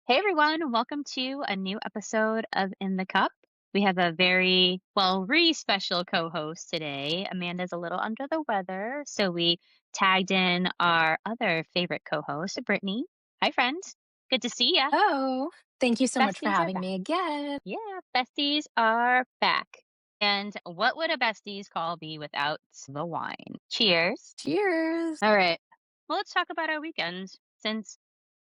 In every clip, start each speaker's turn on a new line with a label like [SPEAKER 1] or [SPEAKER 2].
[SPEAKER 1] Hey everyone, welcome to a new episode of In the Cup. We have a very special co host today. Amanda's a little under the weather, so we tagged in our other favorite co host, Brittney. Hi, friend. Good to see ya.
[SPEAKER 2] Oh, thank you so much for
[SPEAKER 1] Besties are
[SPEAKER 2] having
[SPEAKER 1] back.
[SPEAKER 2] me again.
[SPEAKER 1] Yeah, besties are back. And what would a besties call be without the wine? Cheers.
[SPEAKER 2] Cheers.
[SPEAKER 1] All right. Well, let's talk about our weekends since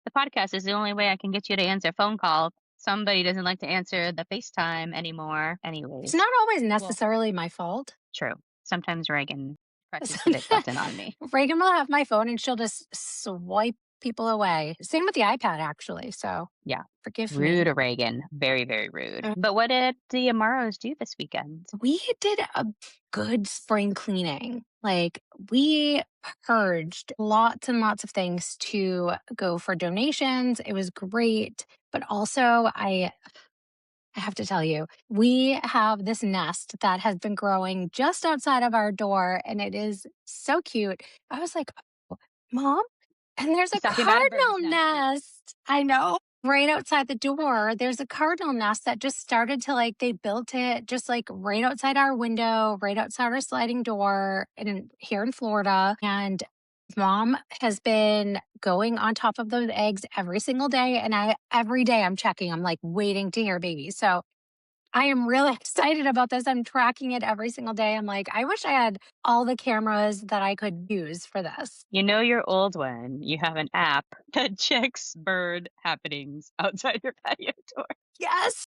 [SPEAKER 1] the podcast is the only way I can get you to answer a phone call. Somebody doesn't like to answer the FaceTime anymore.
[SPEAKER 2] It's
[SPEAKER 1] Anyways,
[SPEAKER 2] not always
[SPEAKER 1] well,
[SPEAKER 2] necessarily my fault.
[SPEAKER 1] true. Sometimes Reagan presses the big button on me.
[SPEAKER 2] Reagan will have my phone and she'll just swipe people away. Same with the iPad, actually. So
[SPEAKER 1] Yeah.
[SPEAKER 2] forgive me.
[SPEAKER 1] Rude Reagan. Very, very rude.
[SPEAKER 2] Uh,
[SPEAKER 1] But what did the Amaros do this weekend?
[SPEAKER 2] We did a good spring cleaning. Like, we purged lots and lots of things to go for donations. It was great. But also, I have to tell you, we have this nest that has been growing just outside of our door, and it is so cute. I was like, "Oh, Mom, and there's
[SPEAKER 1] He's
[SPEAKER 2] a
[SPEAKER 1] talking about a
[SPEAKER 2] cardinal
[SPEAKER 1] bird's nest too.
[SPEAKER 2] nest." I know. Right outside the door, there's a cardinal nest that just started to they built it just like right outside our window, right outside our sliding door here in Florida. And Mom has been going on top of those eggs every single day. And every day I'm checking, I'm like waiting to hear babies. So I am really excited about this. I'm tracking it every single day. I'm like, I wish I had all the cameras that I could use for this.
[SPEAKER 1] You know you're old when you have an app that checks bird happenings outside your patio door.
[SPEAKER 2] Yes.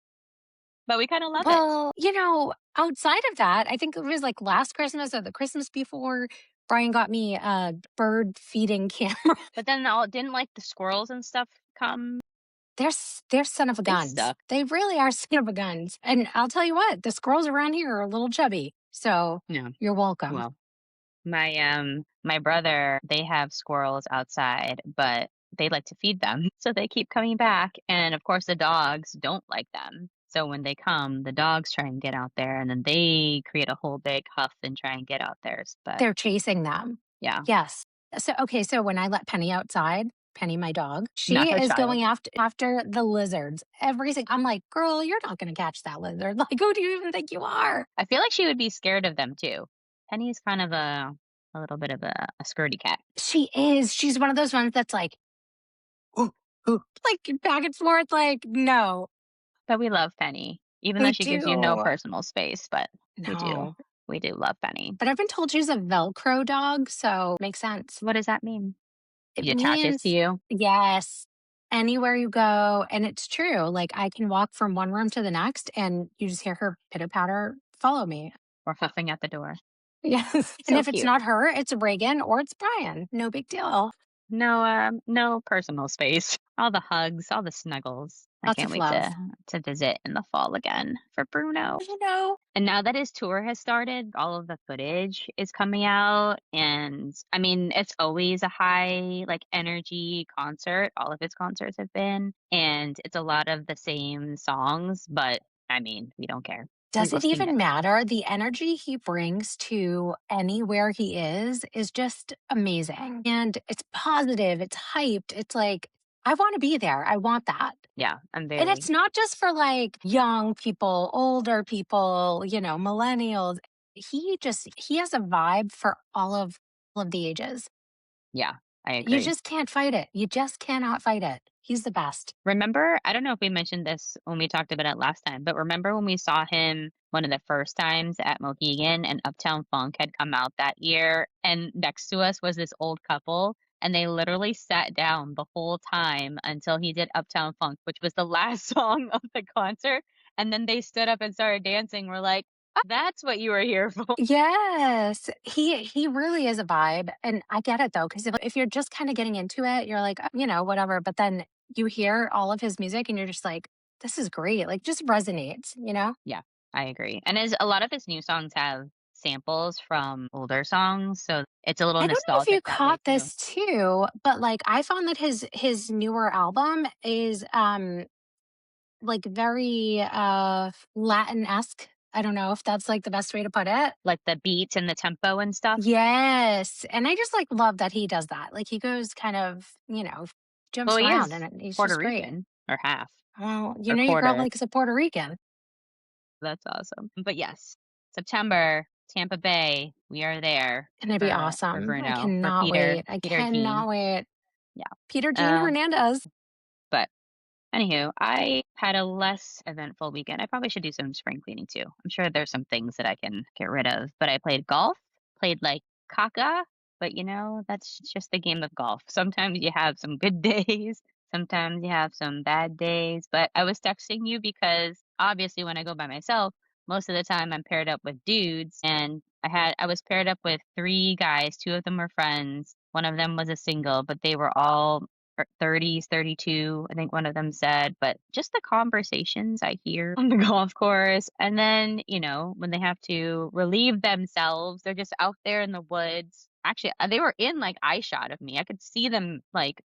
[SPEAKER 1] But we kind of love it.
[SPEAKER 2] Well, outside of that, I think it was like last Christmas or the Christmas before, Brian got me a bird feeding camera.
[SPEAKER 1] But then all didn't like the squirrels and stuff come.
[SPEAKER 2] They're son of a
[SPEAKER 1] They
[SPEAKER 2] guns.
[SPEAKER 1] suck.
[SPEAKER 2] They really are son of a guns. And I'll tell you what, the squirrels around here are a little chubby. So
[SPEAKER 1] Yeah.
[SPEAKER 2] you're welcome.
[SPEAKER 1] Well, my brother, they have squirrels outside, but they like to feed them. So they keep coming back. And of course the dogs don't like them. So when they come, the dogs try and get out there and then they create a whole big huff and try and get out there. But
[SPEAKER 2] They're chasing them.
[SPEAKER 1] yeah,
[SPEAKER 2] Yes. So when I let Penny outside, Penny, my dog,
[SPEAKER 1] not
[SPEAKER 2] she
[SPEAKER 1] her
[SPEAKER 2] is
[SPEAKER 1] child.
[SPEAKER 2] going after the lizards. I'm like, girl, you're not going to catch that lizard. Like, who do you even think you are?
[SPEAKER 1] I feel like she would be scared of them too. Penny's kind of a little bit of a scaredy cat.
[SPEAKER 2] She is. She's one of those ones that's like, ooh, ooh, like back and forth. Like, no,
[SPEAKER 1] But we love Penny, even though
[SPEAKER 2] we
[SPEAKER 1] she gives you no
[SPEAKER 2] do.
[SPEAKER 1] personal space, but we do.
[SPEAKER 2] No.
[SPEAKER 1] We do love Penny.
[SPEAKER 2] But I've been told she's a Velcro dog. So makes sense.
[SPEAKER 1] What does that mean?
[SPEAKER 2] It
[SPEAKER 1] She attaches to
[SPEAKER 2] means,
[SPEAKER 1] you
[SPEAKER 2] yes, anywhere you go. And it's true. Like, I can walk from one room to the next and you just hear her pitter patter follow me.
[SPEAKER 1] or huffing at the door.
[SPEAKER 2] Yes. And
[SPEAKER 1] So
[SPEAKER 2] if it's
[SPEAKER 1] cute.
[SPEAKER 2] not her, it's Reagan or it's Brian. No big deal.
[SPEAKER 1] No personal space. All the hugs, all the snuggles. I
[SPEAKER 2] Lots
[SPEAKER 1] can't
[SPEAKER 2] of
[SPEAKER 1] wait
[SPEAKER 2] love.
[SPEAKER 1] to visit in the fall again for Bruno.
[SPEAKER 2] You know,
[SPEAKER 1] And now that his tour has started, all of the footage is coming out. And I mean, it's always a high, like, energy concert. All of his concerts have been. And it's a lot of the same songs. But I mean, we don't care. We
[SPEAKER 2] does
[SPEAKER 1] will
[SPEAKER 2] it
[SPEAKER 1] sing
[SPEAKER 2] even
[SPEAKER 1] it.
[SPEAKER 2] matter? The energy he brings to anywhere he is just amazing. And it's positive, it's hyped. It's like, I want to be there. I want that.
[SPEAKER 1] Yeah, I'm
[SPEAKER 2] And
[SPEAKER 1] very.
[SPEAKER 2] it's not just for like young people, older people, millennials. He has a vibe for all of the ages.
[SPEAKER 1] Yeah, I
[SPEAKER 2] You
[SPEAKER 1] agree.
[SPEAKER 2] just can't fight it. You just cannot fight it. He's the best.
[SPEAKER 1] Remember, I don't know if we mentioned this when we talked about it last time, but remember when we saw him one of the first times at Mohegan and Uptown Funk had come out that year, and next to us was this old couple, and they literally sat down the whole time until he did Uptown Funk, which was the last song of the concert, and then they stood up and started dancing. We're like, "That's what you were here for."
[SPEAKER 2] Yes, he really is a vibe, and I get it though, because if you're just kind of getting into it, you're like, whatever. But then you hear all of his music, and you're just like, this is great. Like, just resonates.
[SPEAKER 1] Yeah, I agree. And as a lot of his new songs have samples from older songs, so it's a little
[SPEAKER 2] I don't know if you
[SPEAKER 1] nostalgic that way
[SPEAKER 2] caught
[SPEAKER 1] too.
[SPEAKER 2] this too, but like I found that his newer album is like very Latin-esque. I don't know if that's like the best way to put it.
[SPEAKER 1] Like the beats and the tempo and stuff.
[SPEAKER 2] Yes. And I just like love that he does that. Like he goes kind of,
[SPEAKER 1] Well,
[SPEAKER 2] jumps
[SPEAKER 1] he
[SPEAKER 2] around
[SPEAKER 1] is
[SPEAKER 2] and he's
[SPEAKER 1] Puerto
[SPEAKER 2] just great.
[SPEAKER 1] Rican. or half
[SPEAKER 2] Well,
[SPEAKER 1] or
[SPEAKER 2] your girl
[SPEAKER 1] quarter.
[SPEAKER 2] likes a Puerto Rican.
[SPEAKER 1] That's awesome. But yes, September, Tampa Bay, we are there
[SPEAKER 2] Gonna be
[SPEAKER 1] for
[SPEAKER 2] awesome. I
[SPEAKER 1] Bruno, for
[SPEAKER 2] cannot wait. I
[SPEAKER 1] Peter Jean.
[SPEAKER 2] cannot wait.
[SPEAKER 1] Yeah.
[SPEAKER 2] Peter Jean
[SPEAKER 1] Um,
[SPEAKER 2] Hernandez.
[SPEAKER 1] but anywho, I had a less eventful weekend. I probably should do some spring cleaning too. I'm sure there's some things that I can get rid of. But I played golf, played like caca, but that's just the game of golf. Sometimes you have some good days, sometimes you have some bad days. But I was texting you because obviously when I go by myself, most of the time I'm paired up with dudes, and I was paired up with three guys. Two of them were friends. One of them was a single, but they were all 30s, 32, I think one of them said, but just the conversations I hear on the golf course. And then, when they have to relieve themselves, they're just out there in the woods. Actually, they were in like eye shot of me. I could see them like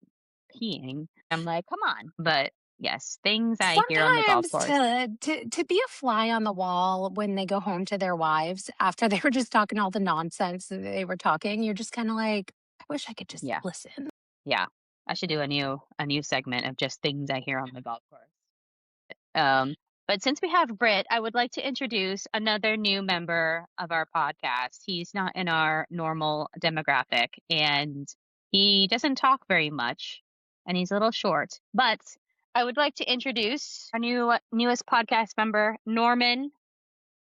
[SPEAKER 1] peeing. I'm like, come on. But yes, things I hear on the golf
[SPEAKER 2] Sometimes
[SPEAKER 1] course.
[SPEAKER 2] to be a fly on the wall when they go home to their wives after they were just talking all the nonsense that they were talking, you're just kind of like, I wish I could just
[SPEAKER 1] Yeah.
[SPEAKER 2] listen.
[SPEAKER 1] Yeah. I should do a new segment of just things I hear on the golf course. But since we have Britt, I would like to introduce another new member of our podcast. He's not in our normal demographic, and he doesn't talk very much, and he's a little short. But I would like to introduce our newest podcast member, Norman,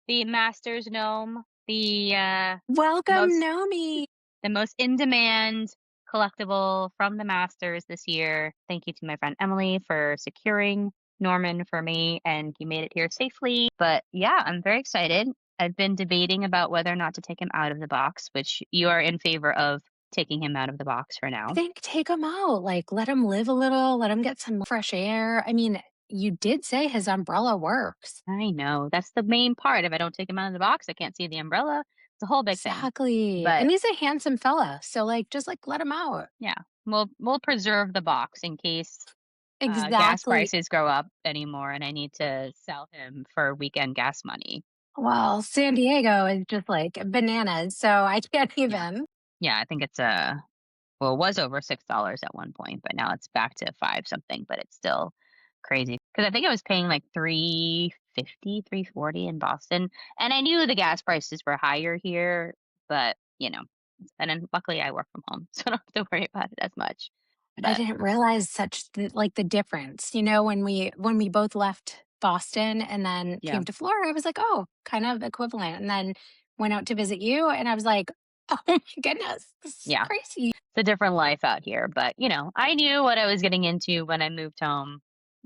[SPEAKER 1] the Masters gnome,
[SPEAKER 2] Welcome,
[SPEAKER 1] most
[SPEAKER 2] Nomi.
[SPEAKER 1] the most in demand collectible from the Masters this year. Thank you to my friend Emily for securing Norman for me, and he made it here safely. But yeah, I'm very excited. I've been debating about whether or not to take him out of the box, which you are in favor of taking him out of the box for
[SPEAKER 2] I
[SPEAKER 1] now.
[SPEAKER 2] think take him out. Like, let him live a little, let him get some fresh air. I mean, you did say his umbrella works.
[SPEAKER 1] I know that's the main part. If I don't take him out of the box, I can't see the umbrella. It's a whole big thing.
[SPEAKER 2] Exactly.
[SPEAKER 1] But
[SPEAKER 2] And he's a handsome fella. So, like, just like let him out.
[SPEAKER 1] yeah, we'll preserve the box in case gas
[SPEAKER 2] Exactly.
[SPEAKER 1] prices go up anymore and I need to sell him for weekend gas money.
[SPEAKER 2] Well, San Diego is just like bananas. So I can't
[SPEAKER 1] Yeah.
[SPEAKER 2] even.
[SPEAKER 1] Yeah, I think it was over $6 at one point, but now it's back to 5 something, but it's still crazy. Because I think I was paying like 350, 340 in Boston, and I knew the gas prices were higher here, but, and then luckily I work from home, so I don't have to worry about it as much.
[SPEAKER 2] But I
[SPEAKER 1] But
[SPEAKER 2] didn't realize like the difference. When we both left Boston and then
[SPEAKER 1] yeah.
[SPEAKER 2] came to Florida, I was like, oh, kind of equivalent. And then went out to visit you and I was like, oh my goodness, this is
[SPEAKER 1] Yeah.
[SPEAKER 2] crazy.
[SPEAKER 1] It's a different life out here, but, I knew what I was getting into when I moved home,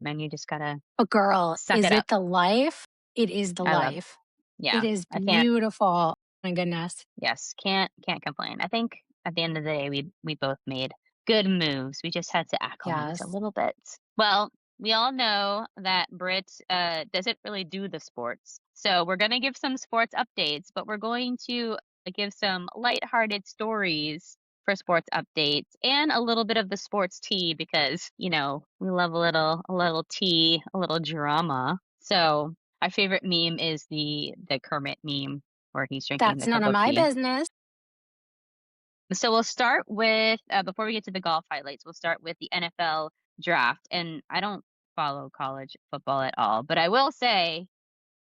[SPEAKER 1] and you just gotta
[SPEAKER 2] But girl,
[SPEAKER 1] suck
[SPEAKER 2] is
[SPEAKER 1] it up.
[SPEAKER 2] it the life? It is the
[SPEAKER 1] I love
[SPEAKER 2] life. It
[SPEAKER 1] Yeah,
[SPEAKER 2] is
[SPEAKER 1] I can't
[SPEAKER 2] beautiful. My goodness.
[SPEAKER 1] yes, can't complain. I think at the end of the day, we both made good moves. We just had to acclimate a
[SPEAKER 2] Yes.
[SPEAKER 1] little bit. Well, we all know that Brit doesn't really do the sports, so we're gonna give some sports updates, but we're going to give some lighthearted stories for sports updates and a little bit of the sports tea because we love a little tea, a little drama. So our favorite meme is the Kermit meme where he's drinking
[SPEAKER 2] That's
[SPEAKER 1] the
[SPEAKER 2] none
[SPEAKER 1] cup
[SPEAKER 2] of
[SPEAKER 1] of
[SPEAKER 2] my
[SPEAKER 1] tea.
[SPEAKER 2] business.
[SPEAKER 1] So we'll start with before we get to the golf highlights, we'll start with the NFL draft. And I don't follow college football at all, but I will say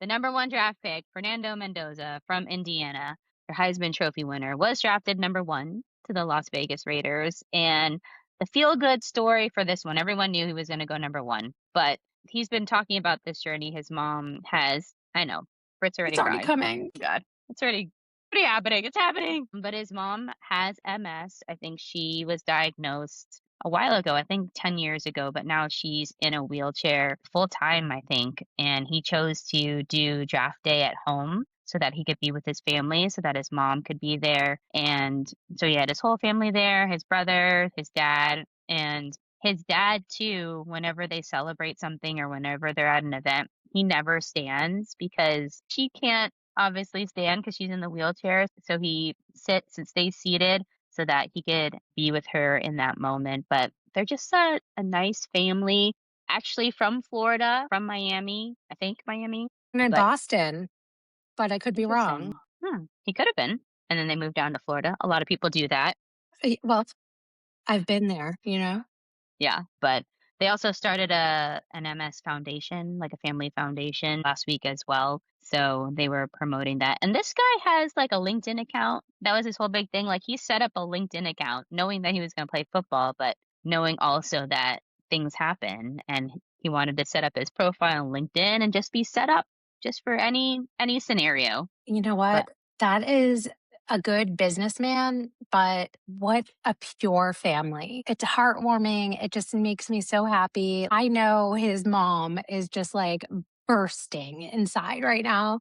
[SPEAKER 1] the number one draft pick, Fernando Mendoza from Indiana, their Heisman Trophy winner, was drafted number one to the Las Vegas Raiders. And the feel good story for this one, everyone knew he was going to go number one, but he's been talking about this journey. His mom has, I know, Fritz
[SPEAKER 2] It's
[SPEAKER 1] already
[SPEAKER 2] already
[SPEAKER 1] cried.
[SPEAKER 2] coming.
[SPEAKER 1] God, it's already happening. It's happening. But his mom has MS. I think she was diagnosed a while ago, I think 10 years ago, but now she's in a wheelchair full time, I think. And he chose to do draft day at home so that he could be with his family, so that his mom could be there. And so he had his whole family there, his brother, his dad, and his dad too, whenever they celebrate something or whenever they're at an event, he never stands because she can't obviously stand because she's in the wheelchair. So he sits and stays seated so that he could be with her in that moment. But they're just a nice family, actually from Florida, from Miami, I think Miami.
[SPEAKER 2] I'm in
[SPEAKER 1] But
[SPEAKER 2] Boston, but I could be wrong.
[SPEAKER 1] interesting. He could have been. And then they moved down to Florida. A lot of people do that.
[SPEAKER 2] Well, I've been there.
[SPEAKER 1] Yeah. But They also started an MS foundation, like a family foundation last week as well. So they were promoting that. And this guy has like a LinkedIn account. That was his whole big thing. Like he set up a LinkedIn account knowing that he was going to play football, but knowing also that things happen and he wanted to set up his profile on LinkedIn and just be set up just for any scenario.
[SPEAKER 2] You know
[SPEAKER 1] But
[SPEAKER 2] what? That is a good businessman, but what a pure family. It's heartwarming. It just makes me so happy. I know his mom is just like bursting inside right now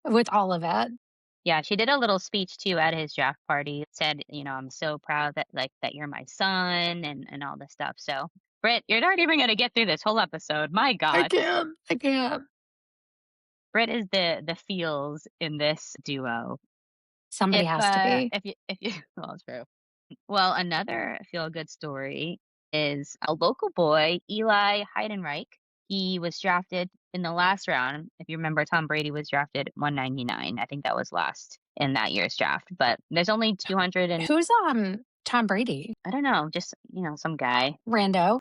[SPEAKER 2] with all of it.
[SPEAKER 1] yeah, she did a little speech too at his draft party. Said, "I'm so proud that that you're my son and all this stuff." So, Britt, you're not even gonna get through this whole episode. My
[SPEAKER 2] I
[SPEAKER 1] God,
[SPEAKER 2] can't. I can't.
[SPEAKER 1] Britt is the feels in this duo.
[SPEAKER 2] Somebody has to be.
[SPEAKER 1] If you well, it's true. Well, another feel good story is a local boy, Eli Heidenreich. He was drafted in the last round. If you remember, Tom Brady was drafted 199. I think that was last in that year's draft. But there's only 200 and
[SPEAKER 2] Who's Tom Brady?
[SPEAKER 1] I don't know, just some guy.
[SPEAKER 2] Rando.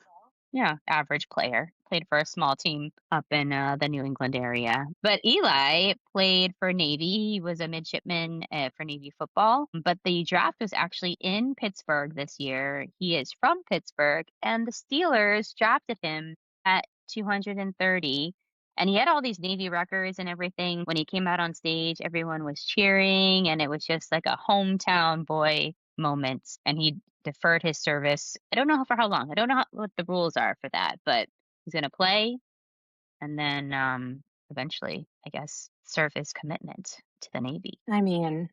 [SPEAKER 1] Yeah, average player. Played for a small team up in the New England area. But Eli played for Navy. He was a midshipman for Navy football. But the draft was actually in Pittsburgh this year. He is from Pittsburgh, and the Steelers drafted him at 230. And he had all these Navy records and everything. When he came out on stage, everyone was cheering, and it was just like a hometown boy moment. And he deferred his service. I don't know for how long. I don't know what the rules are for that, but he's going to play and then eventually, I guess, serve his commitment to the Navy.
[SPEAKER 2] I mean,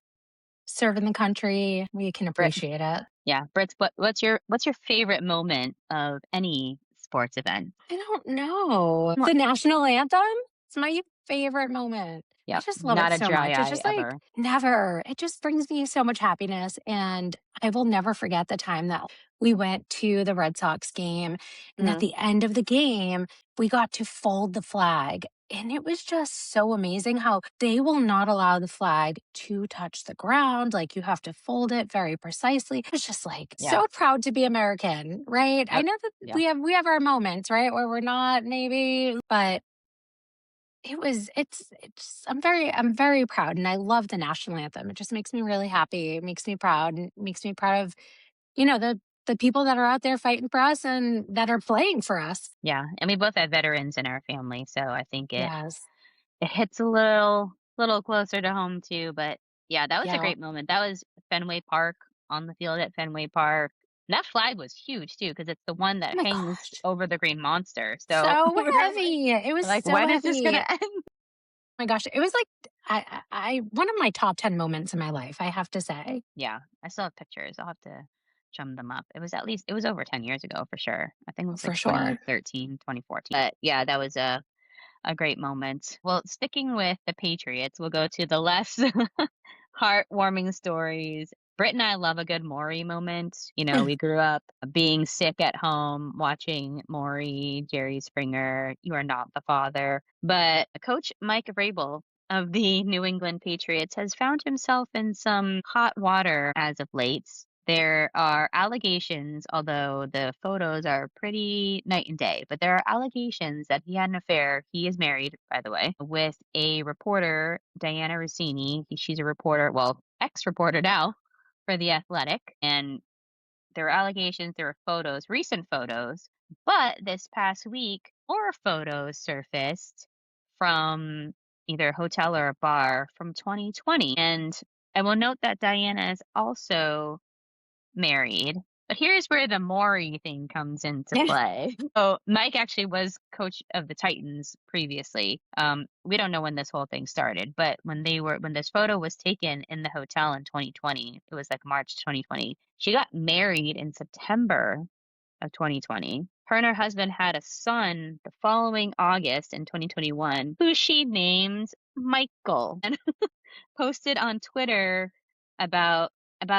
[SPEAKER 2] serving the country, we can
[SPEAKER 1] Britt,
[SPEAKER 2] appreciate it.
[SPEAKER 1] yeah, Britt, what's your favorite moment of any sports event?
[SPEAKER 2] I don't know.
[SPEAKER 1] What?
[SPEAKER 2] The national anthem? It's my favorite moment. I
[SPEAKER 1] Yep,
[SPEAKER 2] just love it
[SPEAKER 1] not a
[SPEAKER 2] so
[SPEAKER 1] dry
[SPEAKER 2] much. It's
[SPEAKER 1] eye
[SPEAKER 2] just like
[SPEAKER 1] ever.
[SPEAKER 2] never. It just brings me so much happiness. And I will never forget the time that we went to the Red Sox game. And at
[SPEAKER 1] Hmm.
[SPEAKER 2] the end of the game, we got to fold the flag. And it was just so amazing how they will not allow the flag to touch the ground. Like you have to fold it very precisely. It's just like
[SPEAKER 1] Yeah.
[SPEAKER 2] so proud to be American, right? I
[SPEAKER 1] Yep.
[SPEAKER 2] know that
[SPEAKER 1] Yeah.
[SPEAKER 2] we have our moments, right, where we're not Navy, but it's I'm very proud and I love the national anthem. It just makes me really happy. It makes me proud and makes me proud of, the people that are out there fighting for us and that are playing for us.
[SPEAKER 1] Yeah. And we both have veterans in our family, so I think it
[SPEAKER 2] Yes.
[SPEAKER 1] It hits a little closer to home too, but yeah, that was a
[SPEAKER 2] Yeah.
[SPEAKER 1] great moment. That was Fenway Park, on the field at Fenway Park. That flag was huge too, because it's the one
[SPEAKER 2] Oh
[SPEAKER 1] that
[SPEAKER 2] my
[SPEAKER 1] hangs
[SPEAKER 2] gosh.
[SPEAKER 1] over the Green Monster. So
[SPEAKER 2] So
[SPEAKER 1] we're
[SPEAKER 2] heavy. It was
[SPEAKER 1] like,
[SPEAKER 2] so
[SPEAKER 1] when is this
[SPEAKER 2] heavy.
[SPEAKER 1] gonna end?
[SPEAKER 2] My gosh, it was like I one of my top 10 moments in my life, I have to say.
[SPEAKER 1] Yeah, I still have pictures. I'll have to drum them up. It was over 10 years ago for sure. I think it was like
[SPEAKER 2] For sure.
[SPEAKER 1] 2013, 2014. But yeah, that was a great moment. Well, sticking with the Patriots, we'll go to the less heartwarming stories. Britt and I love a good Maury moment. We grew up being sick at home, watching Maury, Jerry Springer, You Are Not the Father. But Coach Mike Vrabel of the New England Patriots has found himself in some hot water as of late. There are allegations, although the photos are pretty night and day, but there are allegations that he had an affair. He is married, by the way, with a reporter, Diana Rossini. She's a reporter, well, ex-reporter now for The Athletic. And there are allegations, there are photos, recent photos. But this past week, more photos surfaced from either a hotel or a bar from 2020. And I will note that Diana is also married. But here's where the Maury thing comes into play. So Mike actually was coach of the Titans previously. We don't know when this whole thing started, but when this photo was taken in the hotel in 2020, it was like March 2020. She got married in September of 2020. Her and her husband had a son the following August in 2021, who she named Michael. And posted on Twitter about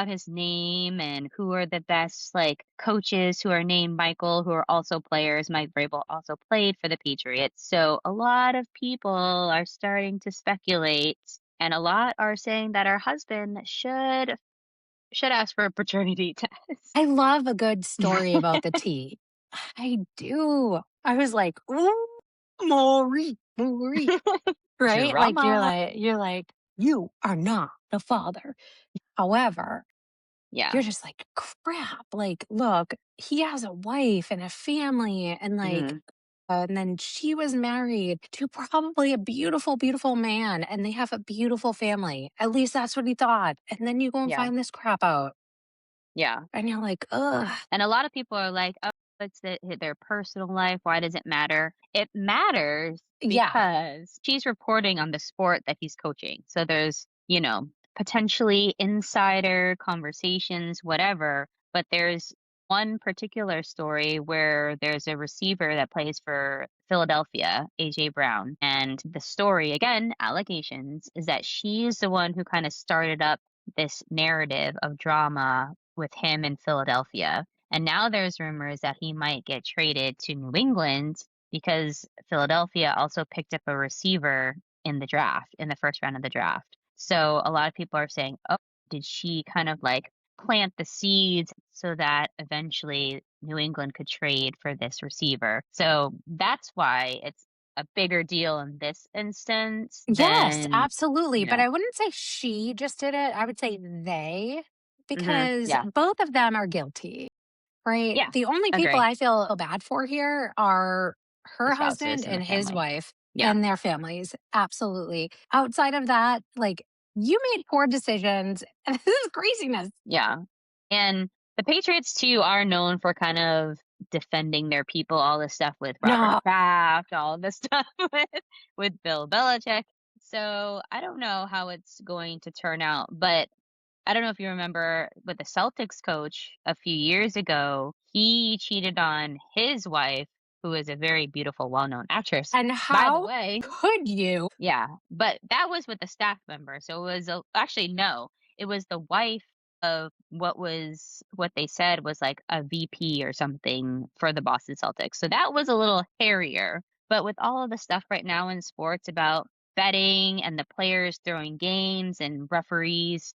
[SPEAKER 1] his name and who are the best like coaches who are named Michael, who are also players. Mike Vrabel also played for the Patriots. So a lot of people are starting to speculate, and a lot are saying that her husband should ask for a paternity test.
[SPEAKER 2] I love a good story about the tea. I do. I was like, "Ooh, Maury, Maury," right? Like,
[SPEAKER 1] Drama.
[SPEAKER 2] you're like, "You are not the father." However,
[SPEAKER 1] Yeah.
[SPEAKER 2] you're just like, "Crap." Like, look, he has a wife and a family and, like,
[SPEAKER 1] Mhm.
[SPEAKER 2] and then she was married to probably a beautiful, beautiful man, and they have a beautiful family. At least that's what he thought. And then you go and
[SPEAKER 1] Yeah.
[SPEAKER 2] find this crap out,
[SPEAKER 1] Yeah.
[SPEAKER 2] and you're like, "Ugh."
[SPEAKER 1] And a lot of people are like, "Oh, it's their personal life. Why does it matter?" It matters
[SPEAKER 2] Yeah.
[SPEAKER 1] because she's reporting on the sport that he's coaching. So there's, potentially insider conversations, whatever. But there's one particular story where there's a receiver that plays for Philadelphia, AJ Brown. And the story, again, allegations, is that she's the one who kind of started up this narrative of drama with him in Philadelphia. And now there's rumors that he might get traded to New England because Philadelphia also picked up a receiver in the draft, in the first round of the draft. So a lot of people are saying, oh, did she kind of like plant the seeds so that eventually New England could trade for this receiver? So that's why it's a bigger deal in this instance
[SPEAKER 2] Yes,
[SPEAKER 1] than,
[SPEAKER 2] absolutely,
[SPEAKER 1] you
[SPEAKER 2] but
[SPEAKER 1] know,
[SPEAKER 2] I wouldn't say she just did it, I would say they, because
[SPEAKER 1] yeah,
[SPEAKER 2] both of them are guilty, right?
[SPEAKER 1] yeah,
[SPEAKER 2] The only people
[SPEAKER 1] agree.
[SPEAKER 2] I feel bad for here are
[SPEAKER 1] The
[SPEAKER 2] her husband
[SPEAKER 1] spouses and the
[SPEAKER 2] and his
[SPEAKER 1] family.
[SPEAKER 2] wife
[SPEAKER 1] Yeah.
[SPEAKER 2] and their families, absolutely. Outside of that, like, you made poor decisions, and this is craziness.
[SPEAKER 1] Yeah. And the Patriots too are known for kind of defending their people, all this stuff with Robert
[SPEAKER 2] No,
[SPEAKER 1] Kraft, all this stuff with Bill Belichick. So I don't know how it's going to turn out, but I don't know if you remember with the Celtics coach a few years ago, he cheated on his wife, who is a very beautiful, well-known actress.
[SPEAKER 2] and
[SPEAKER 1] By the
[SPEAKER 2] how
[SPEAKER 1] way,
[SPEAKER 2] could you?
[SPEAKER 1] yeah, but that was with a staff member, so it was a actually, no, it was the wife of what they said was, like, a VP or something for the Boston Celtics, so that was a little hairier, but with all of the stuff right now in sports about betting and the players throwing games and referees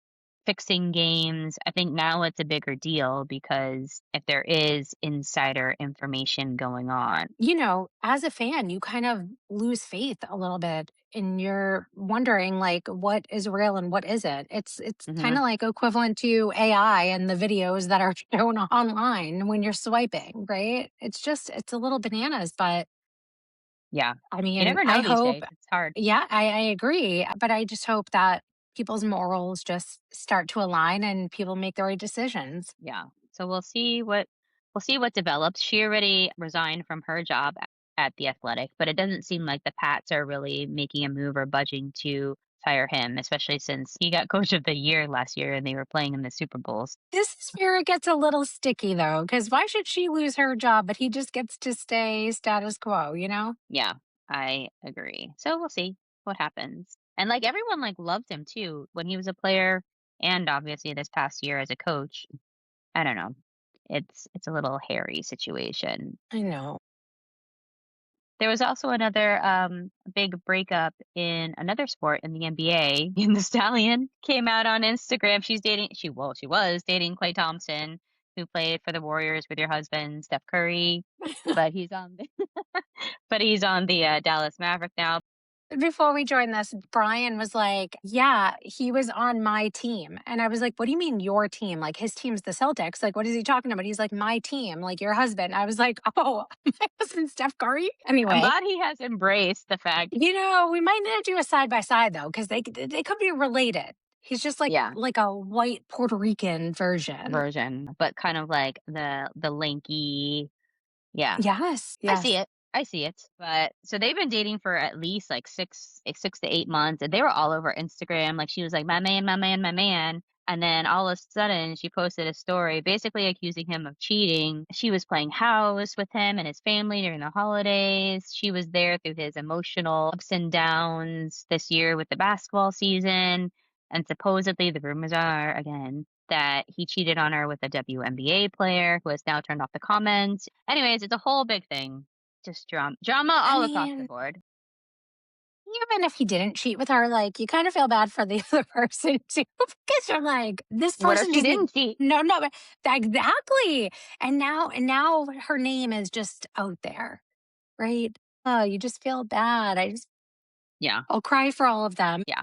[SPEAKER 1] fixing games, I think now it's a bigger deal because if there is insider information going on.
[SPEAKER 2] As a fan, you kind of lose faith a little bit and you're wondering like what is real and what isn't. It's kind
[SPEAKER 1] Mhm.
[SPEAKER 2] of like equivalent to AI and the videos that are shown online when you're swiping, right? It's a little bananas, but
[SPEAKER 1] Yeah.
[SPEAKER 2] I
[SPEAKER 1] You
[SPEAKER 2] mean,
[SPEAKER 1] never
[SPEAKER 2] I
[SPEAKER 1] know these
[SPEAKER 2] hope
[SPEAKER 1] days, it's hard.
[SPEAKER 2] yeah, I agree, but I just hope that people's morals just start to align and people make the right decisions.
[SPEAKER 1] Yeah. So we'll see what develops. She already resigned from her job at the Athletic, but it doesn't seem like the Pats are really making a move or budging to fire him, especially since he got coach of the year last year and they were playing in the Super Bowls.
[SPEAKER 2] This is where it gets a little sticky though, because why should she lose her job, but he just gets to stay status quo, you know?
[SPEAKER 1] Yeah, I agree. So we'll see what happens. And like everyone like loved him too when he was a player and obviously this past year as a coach. I don't know. It's a little hairy situation.
[SPEAKER 2] I know.
[SPEAKER 1] There was also another, big breakup in another sport in the NBA, and the Stallion came out on Instagram. She was dating Klay Thompson, who played for the Warriors with your husband, Steph Curry, but he's on the Dallas Maverick now.
[SPEAKER 2] Before we joined this, Brian was like, yeah, he was on my team. And I was like, what do you mean your team? Like his team's the Celtics. Like, what is he talking about? He's like, my team, like your husband. I was like, oh, my husband, Steph Curry.
[SPEAKER 1] I'm
[SPEAKER 2] Anyway,
[SPEAKER 1] glad he has embraced the fact.
[SPEAKER 2] we might need to do a side by side though, because they could be related. He's just
[SPEAKER 1] Yeah,
[SPEAKER 2] like a white Puerto Rican version.
[SPEAKER 1] version, but kind of like the lanky. Yeah.
[SPEAKER 2] Yes,
[SPEAKER 1] I see
[SPEAKER 2] yes.
[SPEAKER 1] it. I see it. But so they've been dating for at least like 6 to 8 months, and they were all over Instagram. Like she was like, "My man, my man, my man." And then all of a sudden, she posted a story basically accusing him of cheating. She was playing house with him and his family during the holidays. She was there through his emotional ups and downs this year with the basketball season. And supposedly, the rumors are again that he cheated on her with a WNBA player who has now turned off the comments. Anyways, it's a whole big thing. Just drama
[SPEAKER 2] I
[SPEAKER 1] all across the
[SPEAKER 2] mean,
[SPEAKER 1] board.
[SPEAKER 2] even if he didn't cheat with her, like, you kind of feel bad for the other person too, because you're like, this
[SPEAKER 1] What if
[SPEAKER 2] person
[SPEAKER 1] she
[SPEAKER 2] didn't.
[SPEAKER 1] didn't cheat?
[SPEAKER 2] No, no, but exactly. And now her name is just out there, right? Oh, you just feel bad.
[SPEAKER 1] Yeah,
[SPEAKER 2] I'll cry for all of them.
[SPEAKER 1] yeah.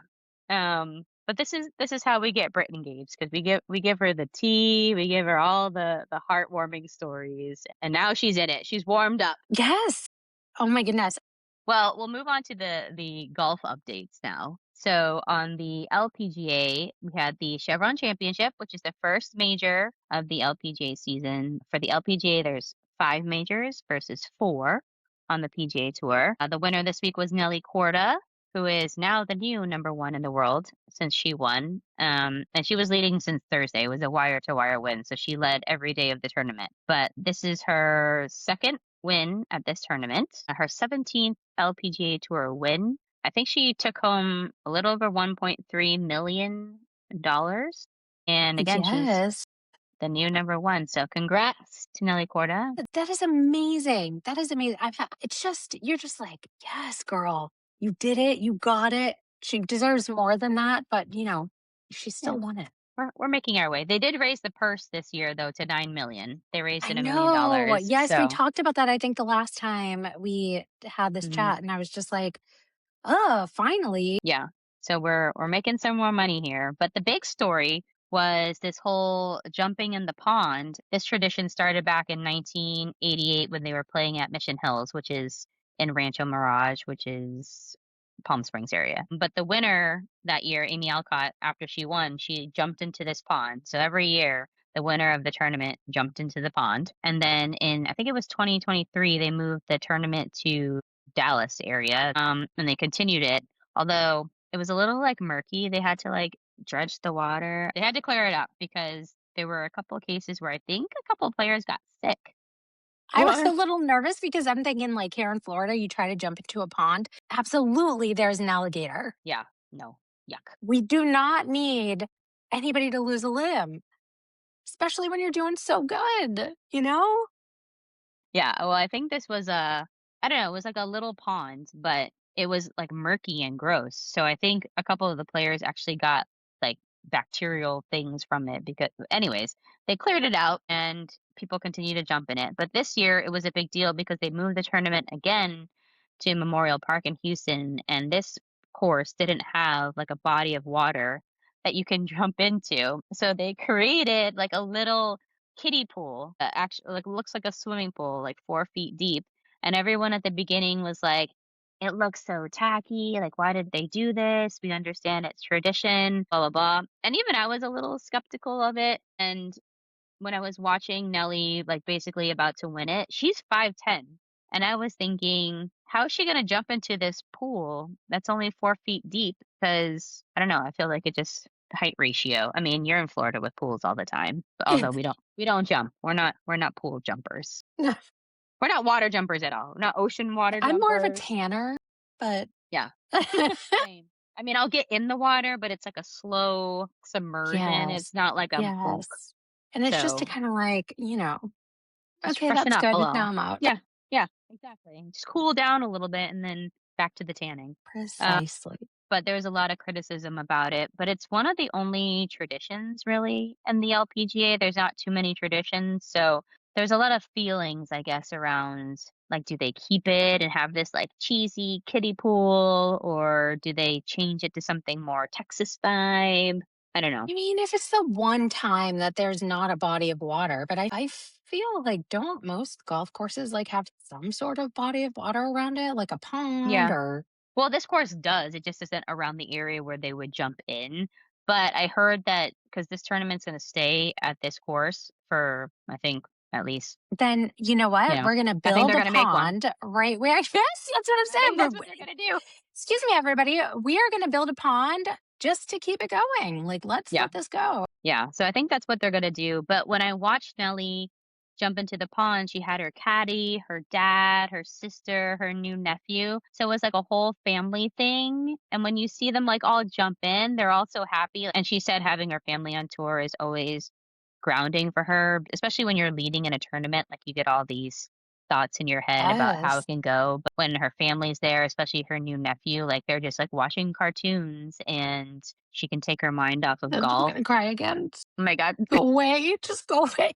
[SPEAKER 1] But this is how we get Brit engaged because we give her the tea, we give her all the heartwarming stories, and now she's in it. She's warmed up.
[SPEAKER 2] Yes. Oh my goodness.
[SPEAKER 1] Well, we'll move on to the golf updates now. So on the LPGA, we had the Chevron Championship, which is the first major of the LPGA season. For the LPGA, there's 5 majors versus 4 on the PGA Tour. The winner this week was Nelly Korda, who is now the new number 1 in the world since she won. And she was leading since Thursday. It was a wire to wire win, so she led every day of the tournament. But this is her second win at this tournament, her 17th LPGA Tour win. I think she took home a little over $1.3 million. And again, she's
[SPEAKER 2] Yes.
[SPEAKER 1] the new number 1. So congrats to Nelly Korda.
[SPEAKER 2] That is amazing. That is amazing. It's just, you're just like, yes, girl, you did it. You got it. She deserves more than that, but she
[SPEAKER 1] Yeah,
[SPEAKER 2] still won it.
[SPEAKER 1] we're making our way. They did raise the purse this year though to 9 million. They raised
[SPEAKER 2] I
[SPEAKER 1] it $1 million.
[SPEAKER 2] know. Yes, we
[SPEAKER 1] So
[SPEAKER 2] talked about that, I think, the last time we had this
[SPEAKER 1] mhm.
[SPEAKER 2] chat, and I was just like, oh, finally.
[SPEAKER 1] Yeah. So we're making some more money here. But the big story was this whole jumping in the pond. This tradition started back in 1988 when they were playing at Mission Hills, which is in Rancho Mirage, which is Palm Springs area. But the winner that year, Amy Alcott, after she won, she jumped into this pond. So every year, the winner of the tournament jumped into the pond. And then in, I think it was 2023, they moved the tournament to Dallas area. And they continued it, although it was a little like murky. They had to like dredge the water. They had to clear it up because there were a couple of cases where I think a couple of players got sick.
[SPEAKER 2] I was a
[SPEAKER 1] What?
[SPEAKER 2] little nervous because I'm thinking, like, here in Florida, you try to jump into a pond. Absolutely, there's an alligator.
[SPEAKER 1] Yeah, no, yuck.
[SPEAKER 2] We do not need anybody to lose a limb, especially when you're doing so good, you know?
[SPEAKER 1] Yeah, well, I think this was a I don't know, it was like a little pond, but it was like murky and gross. So I think a couple of the players actually got like bacterial things from it because anyways, they cleared it out and people continue to jump in it. But this year it was a big deal because they moved the tournament again to Memorial Park in Houston, and this course didn't have like a body of water that you can jump into. So they created like a little kiddie pool that actually like looks like a swimming pool, like 4 feet deep. And everyone at the beginning was like, "It looks so tacky. Like, why did they do this? We understand it's tradition, blah blah blah." And even I was a little skeptical of it. And when I was watching Nelly, like basically about to win it, she's 5'10", and I was thinking, how is she gonna jump into this pool that's only 4 feet deep? Because I don't know, I feel like it just height ratio. I mean, you're in Florida with pools all the time, but although we don't jump. We're not pool jumpers. We're not water jumpers at all. We're not ocean water
[SPEAKER 2] I'm more of a
[SPEAKER 1] jumpers.
[SPEAKER 2] tanner, but
[SPEAKER 1] Yeah, same. I mean, I'll get in the water, but it's like a slow submersion.
[SPEAKER 2] yes,
[SPEAKER 1] It's not like I'm plunk.
[SPEAKER 2] yes. And it's just to
[SPEAKER 1] So
[SPEAKER 2] kind of like,
[SPEAKER 1] just
[SPEAKER 2] okay,
[SPEAKER 1] freshen
[SPEAKER 2] that's
[SPEAKER 1] up
[SPEAKER 2] good. Now
[SPEAKER 1] below.
[SPEAKER 2] I'm out.
[SPEAKER 1] Yeah, yeah, exactly. Just cool down a little bit and then back to the tanning. Uh,
[SPEAKER 2] Precisely.
[SPEAKER 1] but there's a lot of criticism about it. But it's one of the only traditions really in the LPGA. There's not too many traditions, so there's a lot of feelings, I guess, around like, do they keep it and have this like cheesy kiddie pool, or do they change it to something more Texas vibe? I don't know.
[SPEAKER 2] I mean, if it's the one time that there's not a body of water, but I feel like, don't most golf courses like have some sort of body of water around it, like a pond
[SPEAKER 1] Yeah.
[SPEAKER 2] or
[SPEAKER 1] Well, this course does, it just isn't around the area where they would jump in, but I heard that because this tournament's gonna stay at this course for, I think, at least,
[SPEAKER 2] then you know what? We're gonna
[SPEAKER 1] I think
[SPEAKER 2] build
[SPEAKER 1] they're
[SPEAKER 2] a
[SPEAKER 1] gonna make one.
[SPEAKER 2] pond right where yes, that's what I'm
[SPEAKER 1] I think
[SPEAKER 2] saying.
[SPEAKER 1] that's what they're gonna do.
[SPEAKER 2] Excuse me, everybody. We are gonna build a pond just to keep it going. Like, let's
[SPEAKER 1] Yeah,
[SPEAKER 2] let this go.
[SPEAKER 1] yeah, so I think that's what they're gonna do, but when I watched Nelly jump into the pond, she had her caddy, her dad, her sister, her new nephew, so it was like a whole family thing, and when you see them, like, all jump in, they're all so happy, and she said having her family on tour is always grounding for her, especially when you're leading in a tournament, like, you get all these thoughts in your head about how it
[SPEAKER 2] Yes.
[SPEAKER 1] can go. But when her family's there, especially her new nephew, like they're just like watching cartoons and she can take her mind off of
[SPEAKER 2] I'm
[SPEAKER 1] golf.
[SPEAKER 2] gonna cry again.
[SPEAKER 1] Oh my God.
[SPEAKER 2] Go away. Just go away.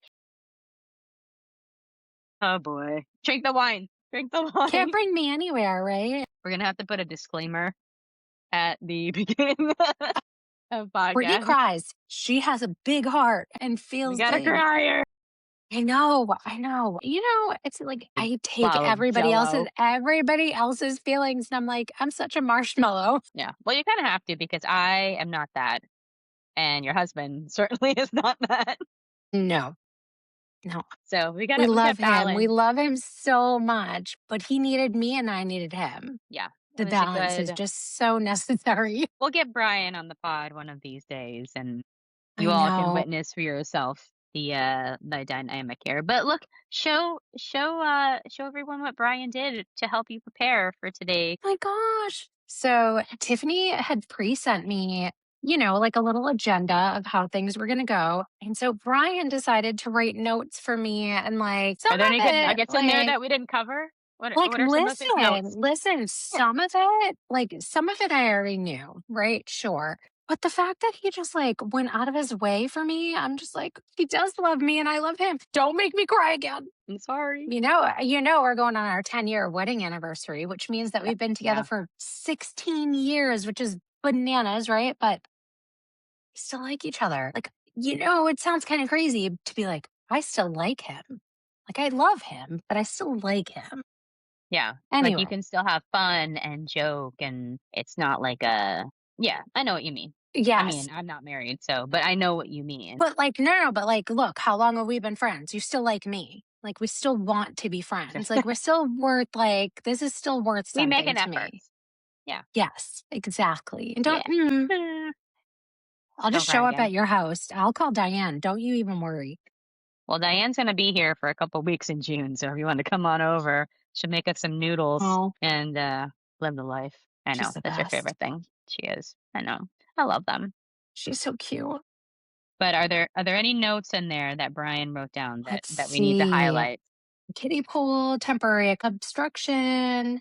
[SPEAKER 1] Oh boy. Drink the wine. Drink the
[SPEAKER 2] Can't
[SPEAKER 1] wine.
[SPEAKER 2] bring me anywhere, right?
[SPEAKER 1] We're going to have to put a disclaimer at the beginning of
[SPEAKER 2] Brittany
[SPEAKER 1] podcast.
[SPEAKER 2] cries. She has a big heart and
[SPEAKER 1] We
[SPEAKER 2] feels
[SPEAKER 1] got a
[SPEAKER 2] things.
[SPEAKER 1] crier.
[SPEAKER 2] I know, I know. It's like
[SPEAKER 1] Big
[SPEAKER 2] I take
[SPEAKER 1] ball of jello.
[SPEAKER 2] everybody else's feelings, and I'm like, I'm such a marshmallow.
[SPEAKER 1] Yeah. Well, you kind of have to because I am not that. And your husband certainly is not that.
[SPEAKER 2] No, no.
[SPEAKER 1] So
[SPEAKER 2] We
[SPEAKER 1] we got
[SPEAKER 2] love him. We
[SPEAKER 1] balance.
[SPEAKER 2] love him so much, but he needed me and I needed him.
[SPEAKER 1] Yeah. It
[SPEAKER 2] The
[SPEAKER 1] was a
[SPEAKER 2] balance is
[SPEAKER 1] good
[SPEAKER 2] just so necessary.
[SPEAKER 1] we'll get Brian on the pod one of these days and you
[SPEAKER 2] I
[SPEAKER 1] all can
[SPEAKER 2] know.
[SPEAKER 1] witness for yourself the dynamic here. But look, show everyone what Brian did to help you prepare for today.
[SPEAKER 2] My gosh. So Tiffany had pre-sent me, like a little agenda of how things were going to go. And so Brian decided to write notes for me and like some
[SPEAKER 1] Are there any
[SPEAKER 2] of
[SPEAKER 1] good
[SPEAKER 2] it,
[SPEAKER 1] nuggets in there that we didn't cover?
[SPEAKER 2] like
[SPEAKER 1] What are some of his notes?
[SPEAKER 2] listen, some of it I already knew, right? Sure. But the fact that he just like went out of his way for me, I'm just like, he does love me and I love him. Don't make me cry again.
[SPEAKER 1] I'm sorry.
[SPEAKER 2] We're going on our 10-year wedding anniversary, which means that we've been together
[SPEAKER 1] Yeah.
[SPEAKER 2] for 16 years, which is bananas, right? But we still like each other. Like, it sounds kind of crazy to be like, I still like him. Like, I love him, but I still like him.
[SPEAKER 1] Yeah. Like you
[SPEAKER 2] Anyway,
[SPEAKER 1] can still have fun and joke and it's not like a yeah, I know what you mean. I
[SPEAKER 2] yes.
[SPEAKER 1] mean, I'm not married, so but I know what you mean.
[SPEAKER 2] But like, no, but like, look, how long have we been friends? You still like me. Like, we still want to be friends. Like, we're still worth, like, this is still worth
[SPEAKER 1] We make
[SPEAKER 2] something
[SPEAKER 1] an
[SPEAKER 2] to
[SPEAKER 1] effort.
[SPEAKER 2] me.
[SPEAKER 1] Yeah.
[SPEAKER 2] Yes, exactly. And
[SPEAKER 1] Yeah.
[SPEAKER 2] don't,
[SPEAKER 1] Eh,
[SPEAKER 2] I'll
[SPEAKER 1] don't
[SPEAKER 2] just
[SPEAKER 1] cry
[SPEAKER 2] show up
[SPEAKER 1] again.
[SPEAKER 2] at your house. I'll call Diane. Don't you even worry.
[SPEAKER 1] Well, Diane's gonna be here for a couple weeks in June, so if you want to come on over, she'll make us some noodles
[SPEAKER 2] Oh,
[SPEAKER 1] and live the life. I
[SPEAKER 2] she's
[SPEAKER 1] know.
[SPEAKER 2] the
[SPEAKER 1] That's your
[SPEAKER 2] best.
[SPEAKER 1] favorite thing. She is. I know. I love them.
[SPEAKER 2] She's so cute.
[SPEAKER 1] But are there any notes in there that Brian wrote down that
[SPEAKER 2] Let's
[SPEAKER 1] that we need to
[SPEAKER 2] see.
[SPEAKER 1] highlight?
[SPEAKER 2] Kiddie pool, temporary obstruction.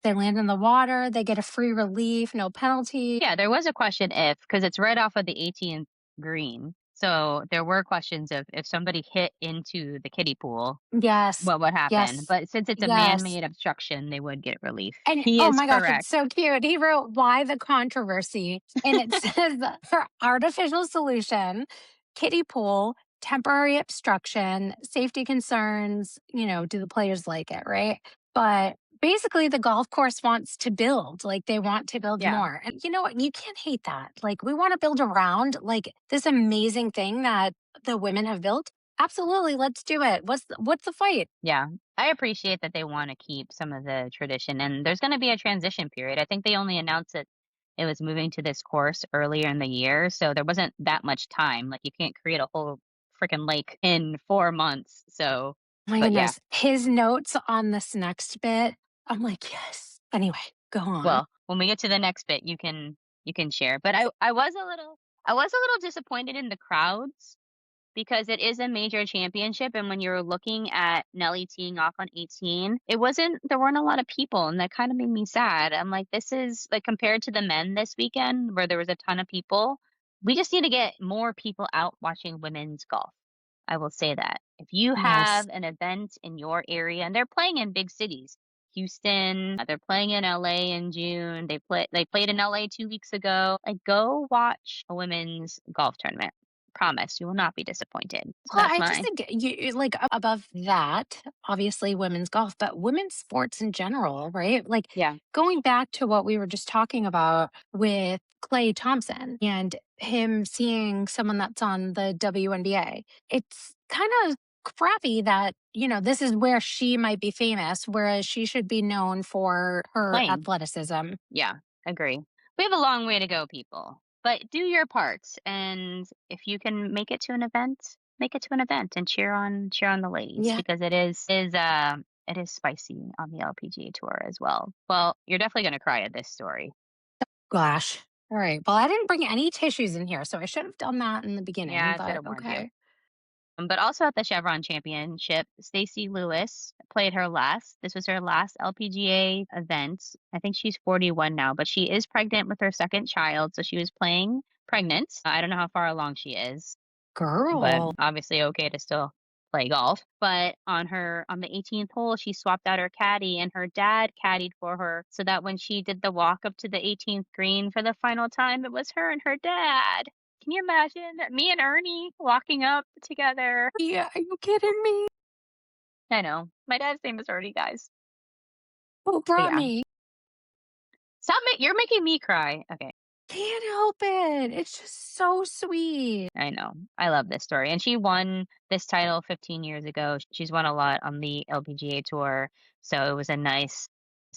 [SPEAKER 2] They land in the water. They get a free relief, no penalty.
[SPEAKER 1] Yeah, there was a question if because it's right off of the 18th green. So there were questions of if somebody hit into the kiddie pool,
[SPEAKER 2] Yes.
[SPEAKER 1] what would happen?
[SPEAKER 2] Yes.
[SPEAKER 1] But since it's a
[SPEAKER 2] Yes.
[SPEAKER 1] man-made obstruction, they would get relief.
[SPEAKER 2] And
[SPEAKER 1] He
[SPEAKER 2] oh
[SPEAKER 1] is
[SPEAKER 2] my gosh, it's
[SPEAKER 1] correct.
[SPEAKER 2] so cute. He wrote, "Why the controversy?" And it says, for artificial solution, kiddie pool, temporary obstruction, safety concerns. Do the players like it, right? But basically, the golf course wants to build, like they want to build
[SPEAKER 1] Yeah.
[SPEAKER 2] more. And you know what? You can't hate that. Like, we want to build around like this amazing thing that the women have built. Absolutely. Let's do it. What's the fight?
[SPEAKER 1] Yeah. I appreciate that they want to keep some of the tradition and there's going to be a transition period. I think they only announced that it was moving to this course earlier in the year, so there wasn't that much time. Like you can't create a whole freaking lake in 4 months. So,
[SPEAKER 2] My
[SPEAKER 1] but yeah.
[SPEAKER 2] goodness. His notes on this next bit, I'm like, yes. Anyway, go on.
[SPEAKER 1] Well, when we get to the next bit, you can share. But I was a little disappointed in the crowds because it is a major championship, and when you're looking at Nelly teeing off on 18, there weren't a lot of people, and that kind of made me sad. I'm like, this is like compared to the men this weekend where there was a ton of people. We just need to get more people out watching women's golf. I will say that. If you
[SPEAKER 2] Yes.
[SPEAKER 1] have an event in your area, and they're playing in big cities, Houston, they're playing in LA in June. They played in LA 2 weeks ago. Like go watch a women's golf tournament. Promise you will not be disappointed. So
[SPEAKER 2] Well,
[SPEAKER 1] that's
[SPEAKER 2] I just
[SPEAKER 1] my
[SPEAKER 2] think like above that, obviously women's golf, but women's sports in general, right? Like
[SPEAKER 1] yeah,
[SPEAKER 2] going back to what we were just talking about with Clay Thompson and him seeing someone that's on the WNBA. It's kind of crappy that, this is where she might be famous, whereas she should be known for her
[SPEAKER 1] playing.
[SPEAKER 2] athleticism.
[SPEAKER 1] Yeah, agree. We have a long way to go, people. But do your parts, and if you can make it to an event, make it to an event and cheer on the ladies
[SPEAKER 2] Yeah.
[SPEAKER 1] because it is spicy on the LPGA tour as well. Well, you're definitely gonna cry at this story.
[SPEAKER 2] Gosh. All right. Well, I didn't bring any tissues in here, so I should have done that in the
[SPEAKER 1] Yeah,
[SPEAKER 2] beginning,
[SPEAKER 1] I should
[SPEAKER 2] but
[SPEAKER 1] have warned you.
[SPEAKER 2] okay.
[SPEAKER 1] But also at the Chevron Championship, Stacey Lewis played her last. This was her last LPGA event. I think she's 41 now, but she is pregnant with her second child, so she was playing pregnant. I don't know how far along she is, but
[SPEAKER 2] Girl.
[SPEAKER 1] obviously okay to still play golf. But on the 18th hole, she swapped out her caddy and her dad caddied for her so that when she did the walk up to the 18th green for the final time, it was her and her dad. Can you imagine me and Ernie walking up together?
[SPEAKER 2] Yeah, are you kidding me?
[SPEAKER 1] I know. My dad's name is Ernie, guys.
[SPEAKER 2] Who
[SPEAKER 1] But
[SPEAKER 2] brought
[SPEAKER 1] yeah.
[SPEAKER 2] me?
[SPEAKER 1] You're making me cry. Okay.
[SPEAKER 2] Can't help it. It's just so sweet.
[SPEAKER 1] I know. I love this story. And she won this title 15 years ago. She's won a lot on the LPGA tour. So it was a nice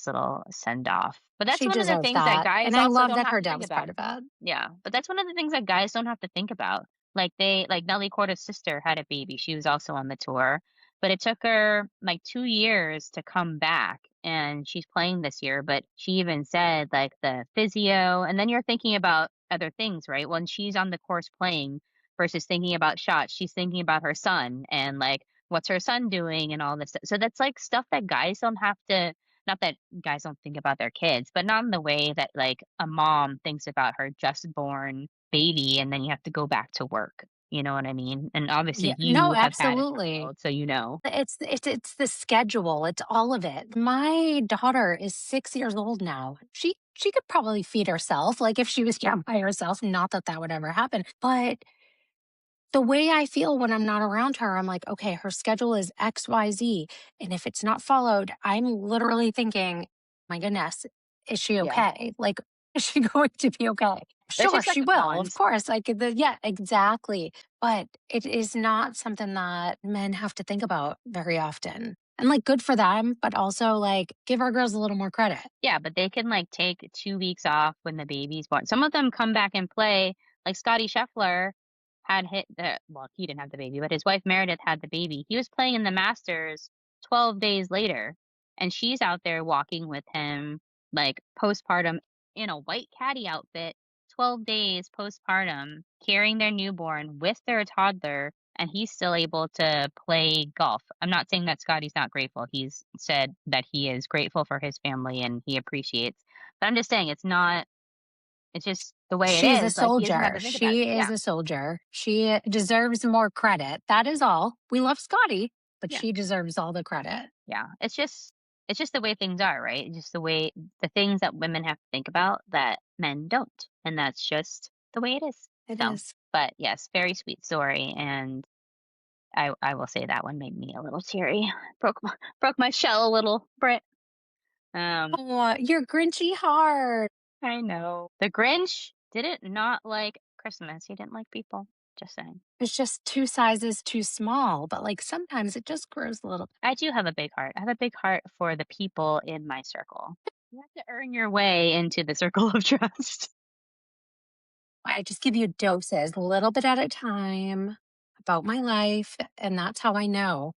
[SPEAKER 1] little send off. But that's
[SPEAKER 2] She
[SPEAKER 1] one of the
[SPEAKER 2] deserves
[SPEAKER 1] things that
[SPEAKER 2] that.
[SPEAKER 1] guys
[SPEAKER 2] And I
[SPEAKER 1] also
[SPEAKER 2] love
[SPEAKER 1] don't
[SPEAKER 2] that
[SPEAKER 1] have
[SPEAKER 2] her
[SPEAKER 1] to
[SPEAKER 2] dad
[SPEAKER 1] think
[SPEAKER 2] was
[SPEAKER 1] about.
[SPEAKER 2] part of it.
[SPEAKER 1] Yeah. But that's one of the things that guys don't have to think about. Like Nelly Korda's sister had a baby. She was also on the tour. But it took her like 2 years to come back. And she's playing this year. But she even said like the physio. And then you're thinking about other things, right? When she's on the course playing, versus thinking about shots, she's thinking about her son and, like, what's her son doing and all this stuff. So that's, like, stuff that guys don't have to not that guys don't think about their kids, but not in the way that, like, a mom thinks about her just born baby and then you have to go back to work, you know what I mean? And obviously
[SPEAKER 2] Yeah. No,
[SPEAKER 1] you have had a
[SPEAKER 2] absolutely.
[SPEAKER 1] child, so you know.
[SPEAKER 2] It's the schedule. It's all of it. My daughter is 6 years old now. She could probably feed herself, like if she was here by herself. Not that that would ever happen, but the way I feel when I'm not around her, I'm like, okay, her schedule is XYZ. And if it's not followed, I'm literally thinking, my goodness, is she
[SPEAKER 1] Yeah.
[SPEAKER 2] okay? Like, is she going to be okay?
[SPEAKER 1] It's
[SPEAKER 2] Sure,
[SPEAKER 1] just like
[SPEAKER 2] she
[SPEAKER 1] a
[SPEAKER 2] will. Of
[SPEAKER 1] bond.
[SPEAKER 2] course. Yeah, exactly. But it is not something that men have to think about very often. And like, good for them, but also like, give our girls a little more credit.
[SPEAKER 1] Yeah, but they can, like, take 2 weeks off when the baby's born. Some of them come back and play, like Scotty Scheffler had hit the well, he didn't have the baby, but his wife Meredith had the baby. He was playing in the Masters 12 days later, and she's out there walking with him, like, postpartum in a white caddy outfit, 12 days postpartum, carrying their newborn with their toddler, and he's still able to play golf. I'm not saying that Scotty's not grateful. He's said that he is grateful for his family and he appreciates. But I'm just saying it's just the way it
[SPEAKER 2] She's a
[SPEAKER 1] is. Like he doesn't have
[SPEAKER 2] soldier.
[SPEAKER 1] to think about it.
[SPEAKER 2] She is
[SPEAKER 1] Yeah.
[SPEAKER 2] a soldier. She deserves more credit. That is all. We love Scotty, but
[SPEAKER 1] Yeah.
[SPEAKER 2] she deserves all the credit.
[SPEAKER 1] Yeah. It's just the way things are, right? Just the things that women have to think about that men don't. And that's just the way it is.
[SPEAKER 2] It
[SPEAKER 1] So,
[SPEAKER 2] is.
[SPEAKER 1] but yes, very sweet story and I will say that one made me a little teary. Broke my shell a little, Brit. Um,
[SPEAKER 2] Oh, your Grinchy heart.
[SPEAKER 1] I know. The Grinch didn't not like Christmas. He didn't like people. Just saying.
[SPEAKER 2] It's just two sizes too small, but like sometimes it just grows a little.
[SPEAKER 1] I do have a big heart. I have a big heart for the people in my circle. You have to earn your way into the circle of trust.
[SPEAKER 2] I just give you doses, a little bit at a time about my life. And that's how I know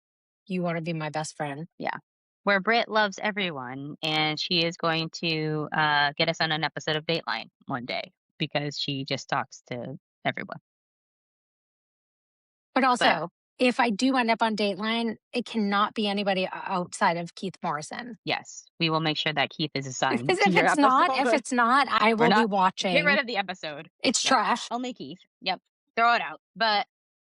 [SPEAKER 2] you want to be my best friend.
[SPEAKER 1] Yeah. Where Brit loves everyone, and she is going to get us on an episode of Dateline one day because she just talks to everyone.
[SPEAKER 2] But
[SPEAKER 1] But
[SPEAKER 2] also, if I do end up on Dateline, it cannot be anybody outside of Keith Morrison.
[SPEAKER 1] yes, we will make sure that Keith is assigned
[SPEAKER 2] Because
[SPEAKER 1] to your
[SPEAKER 2] if
[SPEAKER 1] episode.
[SPEAKER 2] it's not, I
[SPEAKER 1] We're
[SPEAKER 2] will be
[SPEAKER 1] not get rid
[SPEAKER 2] watching.
[SPEAKER 1] of the episode.
[SPEAKER 2] It's
[SPEAKER 1] Yep.
[SPEAKER 2] trash.
[SPEAKER 1] Only Keith. Yep. Throw it out. But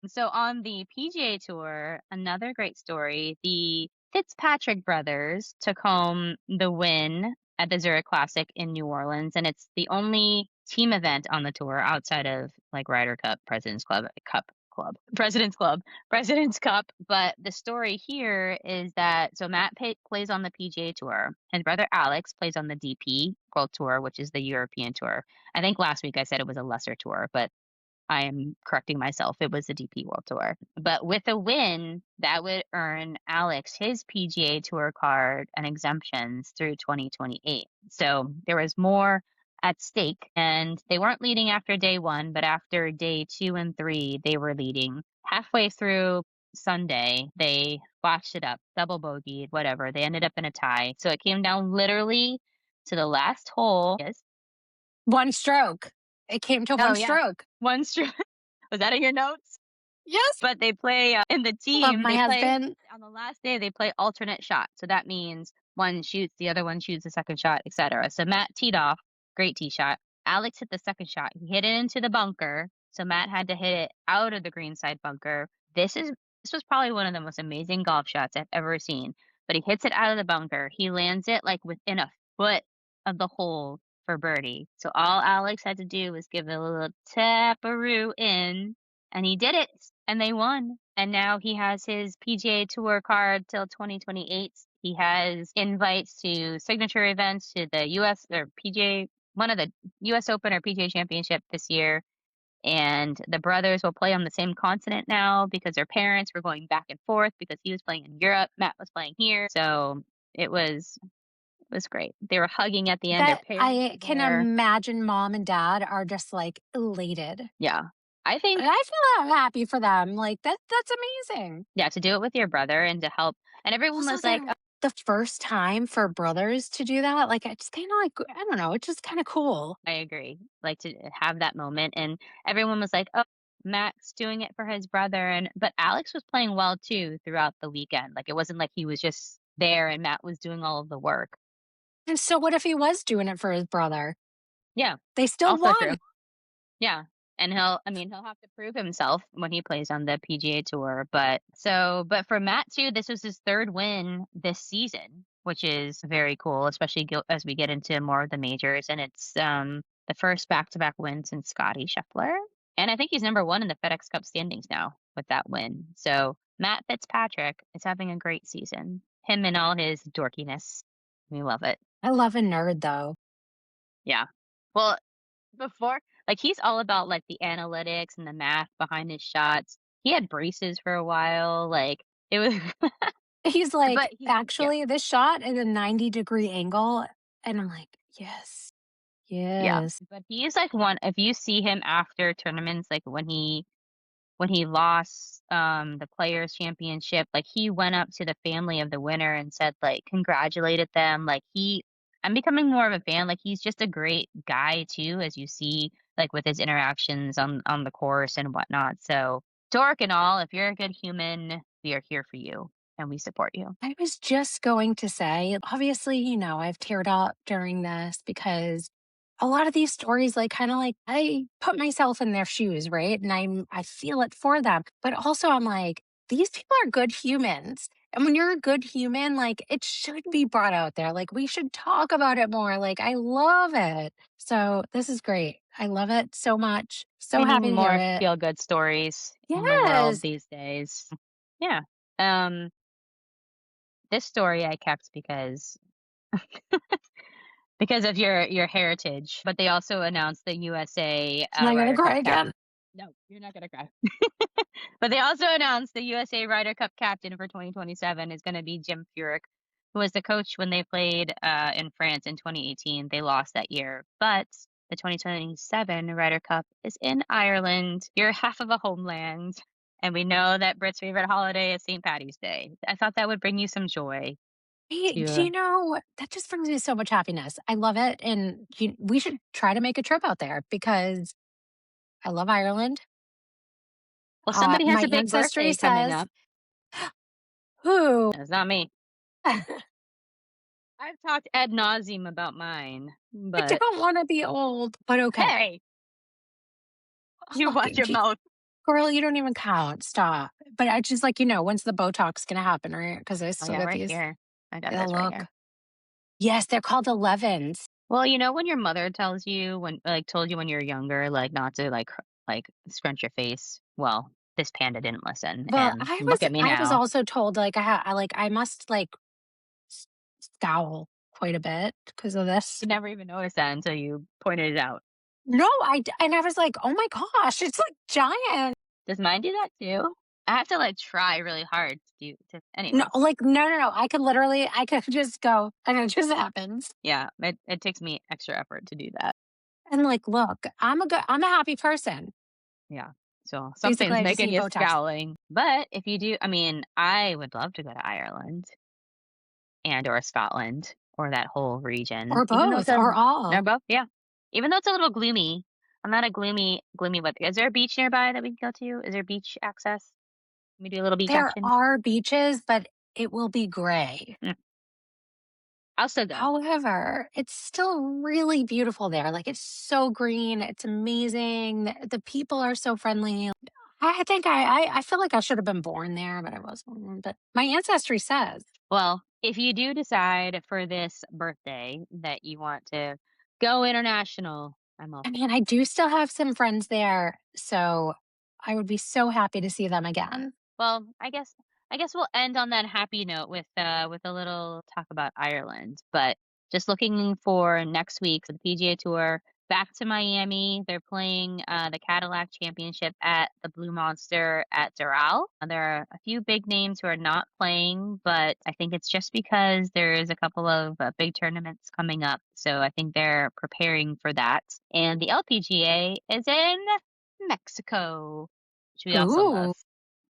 [SPEAKER 1] so on the PGA Tour, another great story. The Fitzpatrick brothers took home the win at the Zurich Classic in New Orleans, and it's the only team event on the tour outside of like Ryder Cup, President's Cup. But the story here is that so plays on the PGA Tour. His brother Alex plays on the DP World Tour, which is the European Tour. I think last week I said it was a lesser tour, but I am correcting myself. It was the DP World Tour. But with a win, that would earn Alex his PGA Tour card and exemptions through 2028. So there was more at stake, and they weren't leading after day one, but after day 2 and 3, they were leading. Halfway through Sunday, they botched it up, double bogeyed, whatever. They ended up in a tie. So it came down literally to the last hole. Yes.
[SPEAKER 2] One stroke. It came to
[SPEAKER 1] Oh,
[SPEAKER 2] one
[SPEAKER 1] yeah.
[SPEAKER 2] stroke.
[SPEAKER 1] One stroke. Was that in your notes?
[SPEAKER 2] Yes.
[SPEAKER 1] but they play, in the
[SPEAKER 2] Love
[SPEAKER 1] team,
[SPEAKER 2] my
[SPEAKER 1] they play
[SPEAKER 2] husband.
[SPEAKER 1] on the last day, they play alternate shots. So that means one shoots, the other one shoots the second shot, etcetera. So Matt teed off, great tee shot. Alex hit the second shot. He hit it into the bunker, so Matt had to hit it out of the greenside bunker. This was probably one of the most amazing golf shots I've ever seen, but he hits it out of the bunker. He lands it, like, within a foot of the hole for birdie. So all Alex had to do was give it a little taparoo in, and he did it, and they won. And now he has his PGA Tour card till 2028. He has invites to signature events to the US or PGA, one of the US Open or PGA Championship this year. And the brothers will play on the same continent now because their parents were going back and forth because he was playing in Europe, Matt was playing here. So it was great. They were hugging at the end. Their
[SPEAKER 2] Bet
[SPEAKER 1] parents were
[SPEAKER 2] I can
[SPEAKER 1] there.
[SPEAKER 2] imagine mom and dad are just, like, elated.
[SPEAKER 1] Yeah. I think,
[SPEAKER 2] I feel happy for them, like, that's amazing.
[SPEAKER 1] yeah, to do it with your brother and to help, and everyone
[SPEAKER 2] Also,
[SPEAKER 1] was like,
[SPEAKER 2] they're the first time for brothers to do that, like, it's kinda like I don't know, it's just kinda cool.
[SPEAKER 1] I agree. Like, to have that moment, and everyone was like, "Oh, Matt's doing it for his brother," and but Alex was playing well too throughout the weekend. Like, it wasn't like he was just there and Matt was doing all of the work.
[SPEAKER 2] And so what if he was doing it for his brother?
[SPEAKER 1] Yeah,
[SPEAKER 2] They still
[SPEAKER 1] also
[SPEAKER 2] won.
[SPEAKER 1] true. Yeah, and he'll have to prove himself when he plays on the PGA Tour, but for Matt too, this was his 3rd win this season, which is very cool, especially as we get into more of the majors, and it's, the first back-to-back win since Scotty Scheffler, and I think he's number 1 in the FedEx Cup standings now with that win. So, Matt Fitzpatrick is having a great season. Him and all his dorkiness. We love it.
[SPEAKER 2] I love a nerd, though.
[SPEAKER 1] Yeah. Well, before, like, he's all about, like, the analytics and the math behind his shots. He had braces for a while, like, it was
[SPEAKER 2] He's like,
[SPEAKER 1] but he yeah,
[SPEAKER 2] "Actually, this shot at a 90-degree angle," and I'm like, "Yes,
[SPEAKER 1] yeah,
[SPEAKER 2] yes."
[SPEAKER 1] but he's, like, one if you see him after tournaments, like, when he lost, the Players Championship, like, he went up to the family of the winner and said, like, congratulated them, like, he I'm becoming more of a fan, like, he's just a great guy too, as you see, like, with his interactions on the course and whatnot, so, dork and all, if you're a good human, we are here for you, and we support you.
[SPEAKER 2] I was just going to say, obviously, I've teared up during this because a lot of these stories, like, kind of like I put myself in their shoes, right? And I feel it for them. But also, I'm like, these people are good humans. And when you're a good human, like, it should be brought out there. Like, we should talk about it more. Like, I love it. So, this is great. I love it so much. So
[SPEAKER 1] We need
[SPEAKER 2] happy to hear
[SPEAKER 1] more
[SPEAKER 2] it.
[SPEAKER 1] feel-good stories in the world
[SPEAKER 2] Yes.
[SPEAKER 1] these days. Yeah, um, this story I kept because of your heritage, but they also announced the USA,
[SPEAKER 2] Am I going to
[SPEAKER 1] Ryder Cup
[SPEAKER 2] cry
[SPEAKER 1] cap
[SPEAKER 2] again?
[SPEAKER 1] No, you're not gonna cry. But they also announced the USA Ryder Cup captain for 2027 is gonna be Jim Furyk, who was the coach when they played, in France in 2018. They lost that year, but the 2027 Ryder Cup is in Ireland. You're half of a homeland, and we know that Brit's favorite holiday is St. Patty's Day. I thought that would bring you some joy
[SPEAKER 2] Hey,
[SPEAKER 1] to,
[SPEAKER 2] do you know that just brings me so much happiness. I love it, and we should try to make a trip out there because I love Ireland.
[SPEAKER 1] well, somebody has
[SPEAKER 2] My
[SPEAKER 1] a big
[SPEAKER 2] ancestry
[SPEAKER 1] birthday coming
[SPEAKER 2] says,
[SPEAKER 1] up,
[SPEAKER 2] "Who?"
[SPEAKER 1] and it's not me.
[SPEAKER 2] I
[SPEAKER 1] I've talked ad nauseum about mine, but
[SPEAKER 2] don't want to be old, but okay.
[SPEAKER 1] hey,
[SPEAKER 2] Oh,
[SPEAKER 1] you
[SPEAKER 2] look,
[SPEAKER 1] watch your mouth.
[SPEAKER 2] girl, you don't even count. Stop. But I just like when's the Botox gonna happen, right? Because I
[SPEAKER 1] Oh,
[SPEAKER 2] still
[SPEAKER 1] yeah,
[SPEAKER 2] get
[SPEAKER 1] right
[SPEAKER 2] these.
[SPEAKER 1] here. I got
[SPEAKER 2] Yeah,
[SPEAKER 1] this right here.
[SPEAKER 2] look. Yes, they're called 11s.
[SPEAKER 1] Well, you know when your mother tells you told you when you're younger, like, not to, like, scrunch your face? Well, this panda didn't listen,
[SPEAKER 2] Well,
[SPEAKER 1] and
[SPEAKER 2] I
[SPEAKER 1] look
[SPEAKER 2] was
[SPEAKER 1] at me
[SPEAKER 2] I was
[SPEAKER 1] now.
[SPEAKER 2] also told like I must like s- scowl quite a bit because of this.
[SPEAKER 1] You never even noticed that until you pointed it out.
[SPEAKER 2] No, and I was like, "Oh my gosh, it's, like, giant."
[SPEAKER 1] Does mine do that too? I have to, like, try really hard to
[SPEAKER 2] No,
[SPEAKER 1] anyways.
[SPEAKER 2] like, no, no, no, I could just go, and it just happens.
[SPEAKER 1] Yeah, it takes me extra effort to do that.
[SPEAKER 2] And, like, look, I'm a happy person.
[SPEAKER 1] Yeah. So,
[SPEAKER 2] Basically,
[SPEAKER 1] something's
[SPEAKER 2] I just
[SPEAKER 1] making
[SPEAKER 2] need
[SPEAKER 1] you
[SPEAKER 2] Botox.
[SPEAKER 1] scowling. But if you do, I mean, I would love to go to Ireland and or Scotland or that whole region,
[SPEAKER 2] Or
[SPEAKER 1] even though
[SPEAKER 2] both, or
[SPEAKER 1] they're
[SPEAKER 2] all.
[SPEAKER 1] both, yeah. Even though it's a little gloomy, I'm not a gloomy weather. Is there a beach nearby that we can go to? Is there beach access? Can we do a little beach
[SPEAKER 2] There
[SPEAKER 1] action?
[SPEAKER 2] are beaches, but it will be gray.
[SPEAKER 1] Mm, I'll still go.
[SPEAKER 2] However, it's still really beautiful there. Like it's so green. It's amazing. The people are so friendly. I think I feel like I should have been born there, but I wasn't. But my ancestry says.
[SPEAKER 1] Well, if you do decide for this birthday that you want to go international, I'm all
[SPEAKER 2] I
[SPEAKER 1] for
[SPEAKER 2] mean, I do still have some friends there, so I would be so happy to see them again.
[SPEAKER 1] Well, I guess we'll end on that happy note with a little talk about Ireland. But just looking for next week for the PGA Tour back to Miami. They're playing the Cadillac Championship at the Blue Monster at Doral. There are a few big names who are not playing, but I think it's just because there is a couple of big tournaments coming up. So I think they're preparing for that. And the LPGA is in Mexico, which we also love.
[SPEAKER 2] Ooh,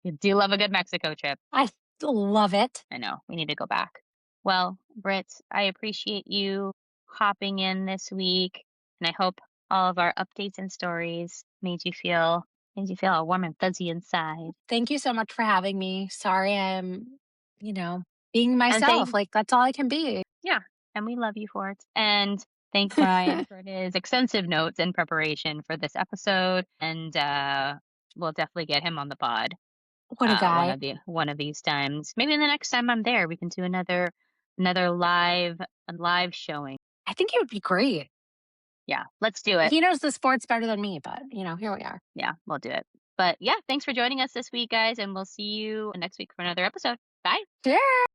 [SPEAKER 1] You do love a good Mexico trip.
[SPEAKER 2] I love it.
[SPEAKER 1] I know. We need to go back. Well, Britt, I appreciate you hopping in this week, and I hope all of our updates and stories made you feel all warm and fuzzy inside.
[SPEAKER 2] Thank you so much for having me. Sorry I'm, you know, being
[SPEAKER 1] And
[SPEAKER 2] myself.
[SPEAKER 1] thank
[SPEAKER 2] Like that's all I can be.
[SPEAKER 1] Yeah, and we love you for it. And thank Brian for his extensive notes and preparation for this episode. And we'll definitely get him on the pod.
[SPEAKER 2] What a
[SPEAKER 1] One
[SPEAKER 2] guy.
[SPEAKER 1] of one of these times. Maybe the next time I'm there, we can do another live showing.
[SPEAKER 2] I think he would be great.
[SPEAKER 1] Yeah, let's do it.
[SPEAKER 2] He knows the sports better than me, but here we are.
[SPEAKER 1] Yeah, we'll do it. But yeah, thanks for joining us this week, guys, and we'll see you next week for another episode. Bye.
[SPEAKER 2] Sure.